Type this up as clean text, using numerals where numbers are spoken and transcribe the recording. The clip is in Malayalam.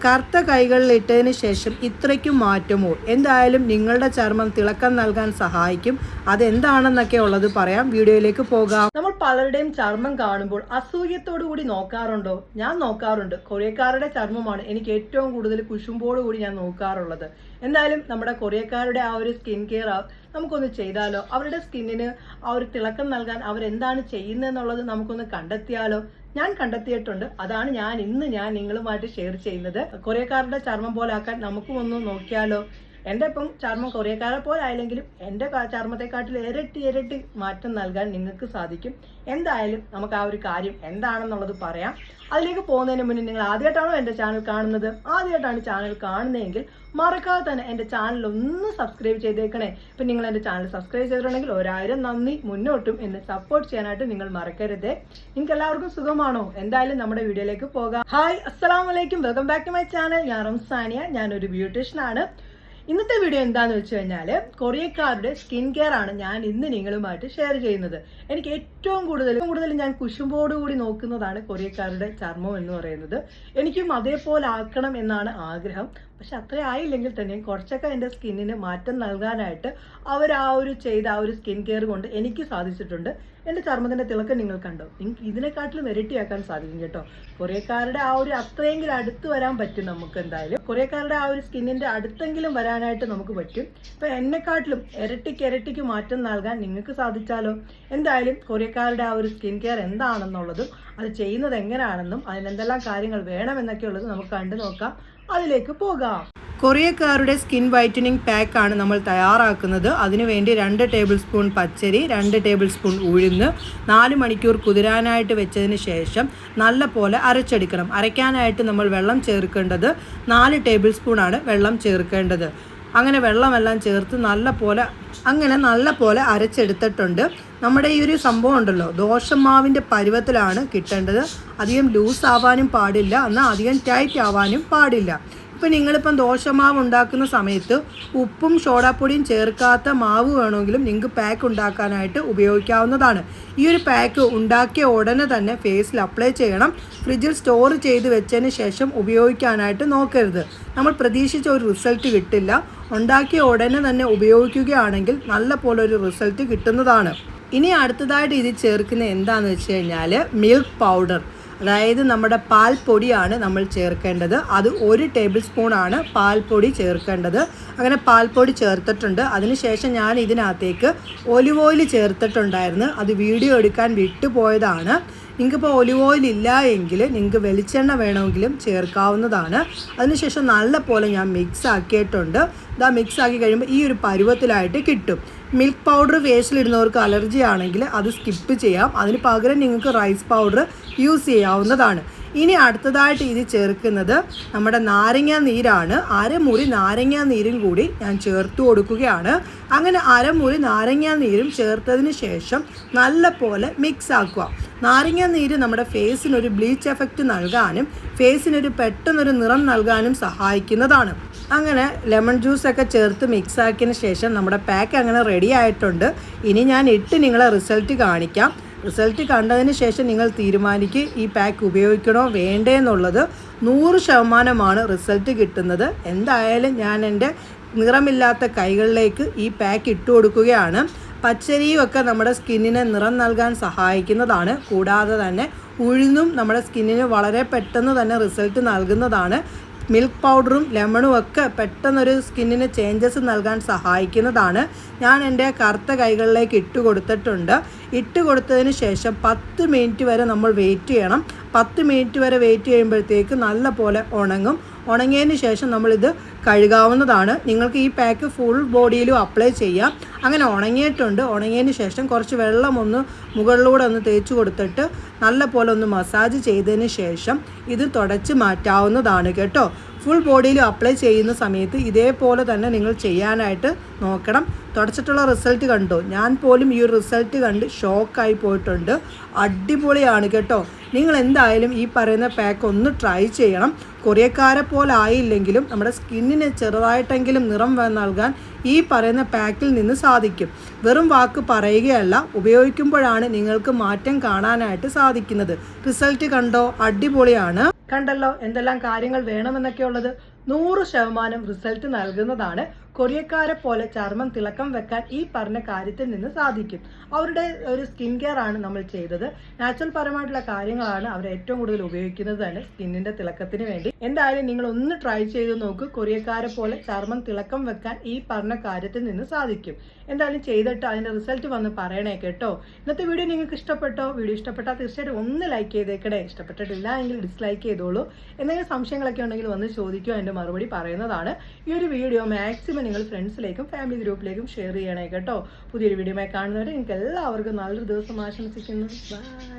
കറുത്ത കൈകളിൽ ഇട്ടതിന് ശേഷം ഇത്രയ്ക്കും മാറ്റുമോ? എന്തായാലും നിങ്ങളുടെ ചർമ്മം തിളക്കം നൽകാൻ സഹായിക്കും. അതെന്താണെന്നൊക്കെ ഉള്ളത് പറയാം. വീഡിയോയിലേക്ക് പോകാം. നമ്മൾ പലരുടെയും ചർമ്മം കാണുമ്പോൾ അസൂയത്തോടു കൂടി നോക്കാറുണ്ടോ? ഞാൻ നോക്കാറുണ്ട്. കൊറിയക്കാരുടെ ചർമ്മമാണ് എനിക്ക് ഏറ്റവും കൂടുതൽ കുശുമ്പോട് കൂടി ഞാൻ നോക്കാറുള്ളത്. എന്തായാലും നമ്മുടെ കൊറിയക്കാരുടെ ആ ഒരു സ്കിൻ കെയർ നമുക്കൊന്ന് ചെയ്താലോ? അവരുടെ സ്കിന്നിന് ആ ഒരു തിളക്കം നൽകാൻ അവരെന്താണ് ചെയ്യുന്നതെന്നുള്ളത് നമുക്കൊന്ന് കണ്ടെത്തിയാലോ? ഞാൻ കണ്ടെത്തിയിട്ടുണ്ട്. അതാണ് ഇന്ന് ഞാൻ നിങ്ങളുമായിട്ട് ഷെയർ ചെയ്യുന്നത്. കൊറിയക്കാരുടെ ചർമ്മം പോലെ ആക്കാൻ നമുക്കും ഒന്ന് നോക്കിയാലോ? എൻ്റെ ഇപ്പം ചർമ്മം കൊറിയക്കാരെ പോലെ ആയില്ലെങ്കിലും എൻ്റെ ചർമ്മത്തെക്കാട്ടിൽ ഇരട്ടി മാറ്റം നൽകാൻ നിങ്ങൾക്ക് സാധിക്കും. എന്തായാലും നമുക്ക് ആ ഒരു കാര്യം എന്താണെന്നുള്ളത് പറയാം. അതിലേക്ക് പോകുന്നതിന് മുന്നേ നിങ്ങൾ ആദ്യമായിട്ടാണോ എൻ്റെ ചാനൽ കാണുന്നത്? ആദ്യമായിട്ടാണ് ചാനൽ കാണുന്നതെങ്കിൽ മറക്കാതെ തന്നെ എൻ്റെ ചാനൽ ഒന്ന് സബ്സ്ക്രൈബ് ചെയ്തേക്കണേ. ഇപ്പം നിങ്ങൾ എൻ്റെ ചാനൽ സബ്സ്ക്രൈബ് ചെയ്തിട്ടുണ്ടെങ്കിൽ 1000 നന്ദി. മുന്നോട്ടും എന്നെ സപ്പോർട്ട് ചെയ്യാനായിട്ട് നിങ്ങൾ മറക്കരുത്. നിങ്ങൾക്ക് എല്ലാവർക്കും സുഖമാണോ? എന്തായാലും നമ്മുടെ വീഡിയോയിലേക്ക് പോകാം. ഹായ്, അസ്സലാമു അലൈക്കും. Welcome back to my channel. ഞാൻ റംസാനിയ. ഞാനൊരു ബ്യൂട്ടീഷ്യനാണ്. ഇന്നത്തെ വീഡിയോ എന്താന്ന് വെച്ച് കഴിഞ്ഞാൽ കൊറിയക്കാരുടെ സ്കിൻ കെയർ ആണ് ഞാൻ ഇന്ന് നിങ്ങളുമായിട്ട് ഷെയർ ചെയ്യുന്നത്. എനിക്ക് ഏറ്റവും കൂടുതൽ ഞാൻ കുശുമ്പോടുകൂടി നോക്കുന്നതാണ് കൊറിയക്കാരുടെ ചർമ്മം എന്ന് പറയുന്നത്. എനിക്കും അതേപോലെ ആക്കണം എന്നാണ് ആഗ്രഹം. പക്ഷെ അത്ര ആയില്ലെങ്കിൽ തന്നെ കുറച്ചൊക്കെ എൻ്റെ സ്കിന്നിന് മാറ്റം നൽകാനായിട്ട് അവർ ചെയ്ത ആ ഒരു സ്കിൻ കെയർ കൊണ്ട് എനിക്ക് സാധിച്ചിട്ടുണ്ട്. എൻ്റെ ചർമ്മത്തിൻ്റെ തിളക്കം നിങ്ങൾ കണ്ടോ? നിങ്ങൾക്ക് ഇതിനെക്കാട്ടിലും ഇരട്ടിയാക്കാൻ സാധിക്കും കേട്ടോ. കൊറിയക്കാരുടെ ആ ഒരു അത്രയെങ്കിലും അടുത്ത് വരാൻ പറ്റും നമുക്ക്. എന്തായാലും കൊറിയക്കാരുടെ ആ ഒരു സ്കിന്നിൻ്റെ അടുത്തെങ്കിലും വരാനായിട്ട് നമുക്ക് പറ്റും. ഇപ്പം എന്നെക്കാട്ടിലും ഇരട്ടിക്ക് മാറ്റം നൽകാൻ നിങ്ങൾക്ക് സാധിച്ചാലോ? എന്തായാലും കൊറിയക്കാരുടെ ആ ഒരു സ്കിൻ കെയർ എന്താണെന്നുള്ളതും അത് ചെയ്യുന്നത് എങ്ങനെയാണെന്നും അതിനെന്തെല്ലാം കാര്യങ്ങൾ വേണമെന്നൊക്കെ ഉള്ളത് നമുക്ക് കണ്ടു നോക്കാം. അതിലേക്ക് പോകാം. കൊറിയക്കാരുടെ സ്കിൻ വൈറ്റനിങ് പാക്കാണ് നമ്മൾ തയ്യാറാക്കുന്നത്. അതിനുവേണ്ടി 2 ടേബിൾ സ്പൂൺ പച്ചരി, 2 ടേബിൾ സ്പൂൺ ഉഴുന്ന് 4 മണിക്കൂർ കുതിരാനായിട്ട് വെച്ചതിന് ശേഷം നല്ല പോലെ അരച്ചെടുക്കണം. അരയ്ക്കാനായിട്ട് നമ്മൾ വെള്ളം ചേർക്കേണ്ടത് 4 ടേബിൾ സ്പൂണാണ് വെള്ളം ചേർക്കേണ്ടത്. അങ്ങനെ വെള്ളമെല്ലാം ചേർത്ത് നല്ല പോലെ അരച്ചെടുത്തിട്ടുണ്ട്. നമ്മുടെ ഈ ഒരു സംഭവം ഉണ്ടല്ലോ, ദോശമാവിൻ്റെ പരുവത്തിലാണ് കിട്ടേണ്ടത്. അധികം ലൂസ് ആവാനും പാടില്ല, എന്നാൽ അധികം ടൈറ്റ് ആവാനും പാടില്ല. ഇപ്പം നിങ്ങളിപ്പം ദോശമാവ് ഉണ്ടാക്കുന്ന സമയത്ത് ഉപ്പും സോഡാപ്പൊടിയും ചേർക്കാത്ത മാവ് വേണമെങ്കിലും നിങ്ങൾക്ക് പാക്ക് ഉണ്ടാക്കാനായിട്ട് ഉപയോഗിക്കാവുന്നതാണ്. ഈ ഒരു പാക്ക് ഉണ്ടാക്കിയ ഉടനെ തന്നെ ഫേസിൽ അപ്ലൈ ചെയ്യണം. ഫ്രിഡ്ജിൽ സ്റ്റോർ ചെയ്ത് വെച്ചതിന് ശേഷം ഉപയോഗിക്കാനായിട്ട് നോക്കരുത്. നമ്മൾ പ്രതീക്ഷിച്ച ഒരു റിസൾട്ട് കിട്ടില്ല. ഉണ്ടാക്കിയ ഉടനെ തന്നെ ഉപയോഗിക്കുകയാണെങ്കിൽ നല്ല പോലെ ഒരു റിസൾട്ട് കിട്ടുന്നതാണ്. ഇനി അടുത്തതായിട്ട് ഇത് ചേർക്കുന്നത് എന്താണെന്ന് വെച്ച് കഴിഞ്ഞാൽ മിൽക്ക് പൗഡർ, അതായത് നമ്മുടെ പാൽപ്പൊടിയാണ് നമ്മൾ ചേർക്കേണ്ടത്. അത് 1 ടേബിൾ സ്പൂണാണ് പാൽപ്പൊടി ചേർക്കേണ്ടത്. അങ്ങനെ പാൽപ്പൊടി ചേർത്തിട്ടുണ്ട്. അതിനുശേഷം ഞാൻ ഇതിനകത്തേക്ക് ഒലിവ് ഓയിൽ ചേർത്തിട്ടുണ്ടായിരുന്നു. അത് വീഡിയോ എടുക്കാൻ വിട്ടുപോയതാണ്. നിങ്ങൾക്കിപ്പോൾ ഒലിവ് ഓയിൽ ഇല്ല എങ്കിൽ നിങ്ങൾക്ക് വെളിച്ചെണ്ണ വേണമെങ്കിലും ചേർക്കാവുന്നതാണ്. അതിനുശേഷം നല്ല പോലെ ഞാൻ മിക്സ് ആക്കിയിട്ടുണ്ട്. ഇതാ മിക്സ് ആക്കി കഴിയുമ്പോൾ ഈ ഒരു പരുവത്തിലായിട്ട് കിട്ടും. മിൽക്ക് പൗഡർ ഫേസിലിടുന്നവർക്ക് അലർജി ആണെങ്കിൽ അത് സ്കിപ്പ് ചെയ്യാം. അതിന് പകരം നിങ്ങൾക്ക് റൈസ് പൗഡർ യൂസ് ചെയ്യാവുന്നതാണ്. ഇനി അടുത്തതായിട്ട് ഇത് ചേർക്കുന്നത് നമ്മുടെ നാരങ്ങ നീരാണ്. അരമുറി നാരങ്ങ നീരും കൂടി ഞാൻ ചേർത്ത് കൊടുക്കുകയാണ്. അങ്ങനെ അരമുറി നാരങ്ങ നീരും ചേർത്തതിന് ശേഷം നല്ല പോലെ മിക്സ് ആക്കുക. നാരങ്ങ നീര് നമ്മുടെ ഫേസിനൊരു ബ്ലീച്ച് എഫക്റ്റ് നൽകാനും ഫേസിനൊരു പെട്ടെന്നൊരു നിറം നൽകാനും സഹായിക്കുന്നതാണ്. അങ്ങനെ ലെമൺ ജ്യൂസൊക്കെ ചേർത്ത് മിക്സ് ആക്കിയതിന് ശേഷം നമ്മുടെ പാക്ക് അങ്ങനെ റെഡി ആയിട്ടുണ്ട്. ഇനി ഞാൻ നിങ്ങളെ റിസൾട്ട് കാണിക്കാം. റിസൾട്ട് കണ്ടതിന് ശേഷം നിങ്ങൾ തീരുമാനിക്കുക ഈ പാക്ക് ഉപയോഗിക്കണോ വേണ്ടേ എന്നുള്ളത്. 100% റിസൾട്ട് കിട്ടുന്നത്. എന്തായാലും ഞാൻ എൻ്റെ നിറമില്ലാത്ത കൈകളിലേക്ക് ഈ പാക്ക് ഇട്ട് കൊടുക്കുകയാണ്. പച്ചരിയും ഒക്കെ നമ്മുടെ സ്കിന്നിന് നിറം നൽകാൻ സഹായിക്കുന്നതാണ്. കൂടാതെ തന്നെ ഉഴുന്നും നമ്മുടെ സ്കിന്നിന് വളരെ പെട്ടെന്ന് തന്നെ റിസൾട്ട് നൽകുന്നതാണ്. മിൽക്ക് പൗഡറും ലെമണും ഒക്കെ പെട്ടെന്നൊരു സ്കിന്നിന് ചേഞ്ചസ് നൽകാൻ സഹായിക്കുന്നതാണ്. ഞാൻ എൻ്റെ കറുത്ത കൈകളിലേക്ക് ഇട്ട് കൊടുത്തിട്ടുണ്ട്. ഇട്ട് കൊടുത്തതിന് ശേഷം 10 മിനിറ്റ് വരെ നമ്മൾ വെയിറ്റ് ചെയ്യണം. 10 മിനിറ്റ് വരെ വെയിറ്റ് ചെയ്യുമ്പോഴത്തേക്ക് നല്ല പോലെ ഉണങ്ങും. ഉണങ്ങിയതിന് ശേഷം നമ്മളിത് കഴുകാവുന്നതാണ്. നിങ്ങൾക്ക് ഈ പാക്ക് ഫുൾ ബോഡിയിലും അപ്ലൈ ചെയ്യാം. അങ്ങനെ ഉണങ്ങിയിട്ടുണ്ട്. ഉണങ്ങിയതിന് ശേഷം കുറച്ച് വെള്ളം മുകളിലൂടെ ഒന്ന് തേച്ച് കൊടുത്തിട്ട് നല്ല പോലെ ഒന്ന് മസാജ് ചെയ്തതിന് ശേഷം ഇത് തുടച്ച് മാറ്റാവുന്നതാണ് കേട്ടോ. ഫുൾ ബോഡിയിൽ അപ്ലൈ ചെയ്യുന്ന സമയത്ത് ഇതേപോലെ തന്നെ നിങ്ങൾ ചെയ്യാനായിട്ട് നോക്കണം. തുടച്ചിട്ടുള്ള റിസൾട്ട് കണ്ടോ? ഞാൻ പോലും ഈ റിസൾട്ട് കണ്ട് ഷോക്കായി പോയിട്ടുണ്ട്. അടിപൊളിയാണ് കേട്ടോ. നിങ്ങൾ എന്തായാലും ഈ പറയുന്ന പാക്ക് ഒന്ന് ട്രൈ ചെയ്യണം. കൊറിയക്കാരെ പോലെ ആയില്ലെങ്കിലും നമ്മുടെ സ്കിന്നിന് ചെറുതായിട്ടെങ്കിലും നിറം നൽകാൻ ഈ പറയുന്ന പാക്കിൽ നിന്ന് സാധിക്കും. വെറും വാക്ക് പറയുകയല്ല, ഉപയോഗിക്കുമ്പോഴാണ് നിങ്ങൾക്ക് മാറ്റം കാണാനായിട്ട് സാധിക്കുന്നത്. റിസൾട്ട് കണ്ടോ? അടിപൊളിയാണ്. കണ്ടല്ലോ എന്തെല്ലാം കാര്യങ്ങൾ വേണമെന്നൊക്കെ ഉള്ളത്. 100% റിസൾട്ട് നൽകുന്നതാണ്. കൊറിയക്കാരെ പോലെ ചർമ്മം തിളക്കം വെക്കാൻ ഈ പറഞ്ഞ കാര്യത്തിൽ നിന്ന് സാധിക്കും. അവരുടെ ഒരു സ്കിൻ കെയർ ആണ് നമ്മൾ ചെയ്തത്. നാച്ചുറൽ പരമായിട്ടുള്ള കാര്യങ്ങളാണ് അവർ ഏറ്റവും കൂടുതൽ ഉപയോഗിക്കുന്നത് തന്നെ സ്കിന്നിന്റെ തിളക്കത്തിന് വേണ്ടി. എന്തായാലും നിങ്ങൾ ഒന്ന് ട്രൈ ചെയ്ത് നോക്കൂ. കൊറിയക്കാരെ പോലെ ചർമ്മം തിളക്കം വെക്കാൻ ഈ പറഞ്ഞ കാര്യത്തിൽ നിന്ന് സാധിക്കും. എന്തായാലും ചെയ്തിട്ട് അതിന്റെ റിസൾട്ട് വന്ന് പറയണേ കേട്ടോ. ഇന്നത്തെ വീഡിയോ നിങ്ങൾക്ക് ഇഷ്ടപ്പെട്ടോ? വീഡിയോ ഇഷ്ടപ്പെട്ടാൽ തീർച്ചയായിട്ടും ഒന്ന് ലൈക്ക് ചെയ്തേക്കണേ. ഇഷ്ടപ്പെട്ടിട്ടില്ല എങ്കിൽ ഡിസ്ലൈക്ക് ചെയ്തോളൂ. എന്തെങ്കിലും സംശയങ്ങളൊക്കെ ഉണ്ടെങ്കിൽ വന്ന് ചോദിക്കുക, അതിന്റെ മറുപടി പറയുന്നതാണ്. ഈ ഒരു വീഡിയോ മാക്സിമം നിങ്ങൾ ഫ്രണ്ട്സിലേക്കും ഫാമിലി ഗ്രൂപ്പിലേക്കും ഷെയർ ചെയ്യണേ കേട്ടോ. പുതിയൊരു വീഡിയോയുമായി കാണുന്നവരെ നിങ്ങൾക്ക് എല്ലാവർക്കും നല്ലൊരു ദിവസം ആശംസിക്കുന്നു. ബൈ.